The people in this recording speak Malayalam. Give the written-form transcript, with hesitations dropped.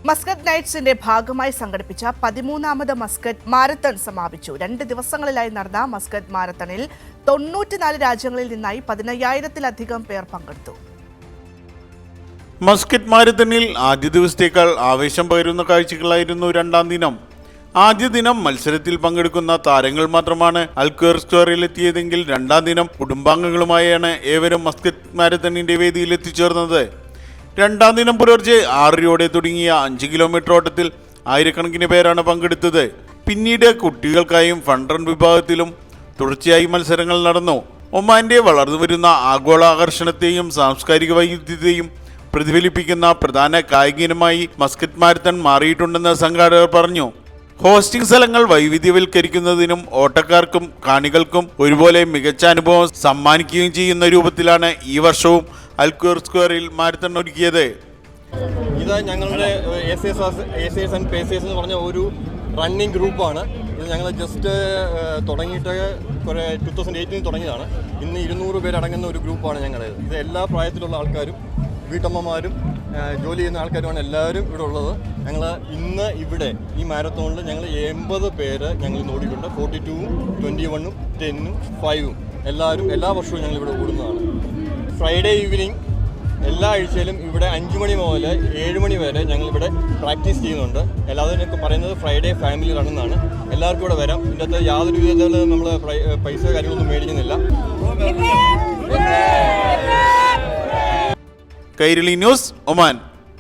മസ്കറ്റ് നൈറ്റ്സിന്റെ ഭാഗമായി സംഘടിപ്പിച്ച 13ാമത് മസ്കറ്റ് മാരത്തൺ സമാപിച്ചു. 2 ദിവസങ്ങളിലായി നടന്ന മസ്കറ്റ് മാരത്തണിൽ 94 രാജ്യങ്ങളിൽ നിന്നായി 15,000-ലധികം പേർ പങ്കെടുത്തു. മസ്കറ്റ് മാരത്തണിൽ ആദ്യ ദിവസത്തേക്കാൾ ആവേശം പകരുന്ന കാഴ്ചകളായിരുന്നു രണ്ടാം ദിനം. ആദ്യ ദിനം മത്സരത്തിൽ പങ്കെടുക്കുന്ന താരങ്ങൾ മാത്രമാണ് അൽക്വയർ സ്ക്വയറിൽ എത്തിയതെങ്കിൽ രണ്ടാം ദിനം കുടുംബാംഗങ്ങളുമായാണ് ഏവരും മസ്കറ്റ് മാരത്തണിന്റെ വേദിയിൽ എത്തിച്ചേർന്നത്. രണ്ടാം ദിനം പുലർച്ചെ 6:00 തുടങ്ങിയ 5 കിലോമീറ്റർ ഓട്ടത്തിൽ ആയിരക്കണക്കിന് പേരാണ് പങ്കെടുത്തത്. പിന്നീട് കുട്ടികൾക്കായും ഫണ്ട് റൺ വിഭാഗത്തിലും തുടർച്ചയായി മത്സരങ്ങൾ നടന്നു. ഒമാന്റെ വളർന്നുവരുന്ന ആഗോള ആകർഷണത്തെയും സാംസ്കാരിക വൈവിധ്യത്തെയും പ്രതിഫലിപ്പിക്കുന്ന പ്രധാന കായിക ഇനമായി മസ്കറ്റ് മാരത്തൺ മാറിയിട്ടുണ്ടെന്ന് സംഘാടകർ പറഞ്ഞു. ഹോസ്റ്റിംഗ് സ്ഥലങ്ങൾ വൈവിധ്യവൽക്കരിക്കുന്നതിനും ഓട്ടക്കാർക്കും കാണികൾക്കും ഒരുപോലെ മികച്ച അനുഭവം സമ്മാനിക്കുകയും ചെയ്യുന്ന രൂപത്തിലാണ് ഈ വർഷവും അൽക്വയർ സ്ക്വയറിൽ മാരത്തൺ ഒരുക്കിയത്. ഇത് ഞങ്ങളുടെ ACS ആൻഡ് പേസേഴ്സ് എന്ന് പറഞ്ഞ ഒരു റണ്ണിങ് ഗ്രൂപ്പാണ്. ഇത് ഞങ്ങൾ ജസ്റ്റ് തുടങ്ങിയിട്ട് 2018 തുടങ്ങിയതാണ്. ഇന്ന് 200 പേരടങ്ങുന്ന ഒരു ഗ്രൂപ്പാണ് ഞങ്ങളുടേത്. ഇത് എല്ലാ പ്രായത്തിലുള്ള ആൾക്കാരും, വീട്ടമ്മമാരും, ജോലി ചെയ്യുന്ന ആൾക്കാരുമാണ് എല്ലാവരും ഇവിടെ ഉള്ളത്. ഞങ്ങൾ ഇന്ന് ഇവിടെ ഈ മാരത്തോണിൽ ഞങ്ങൾ 80 പേര് ഞങ്ങൾ ഓടിക്കൊണ്ട് 42-ഉം 21-ഉം 10-ഉം 5-ഉം എല്ലാവരും എല്ലാ വർഷവും ഞങ്ങൾ ഇവിടെ ഓടുന്നതാണ്. ഫ്രൈഡേ ഈവനിങ് എല്ലാ ആഴ്ചയിലും ഇവിടെ 5 മണി മുതൽ 7 മണി വരെ ഞങ്ങളിവിടെ പ്രാക്ടീസ് ചെയ്യുന്നുണ്ട്. എല്ലാവരും പറയുന്നത് ഫ്രൈഡേ ഫാമിലി റൺ എന്നാണ്. എല്ലാവർക്കും ഇവിടെ വരാം. ഇതിൻ്റെ അകത്ത് യാതൊരു വിധത്തിലും നമ്മൾ പൈസ കാര്യങ്ങളൊന്നും മേടിക്കുന്നില്ല. Kairali news, Oman.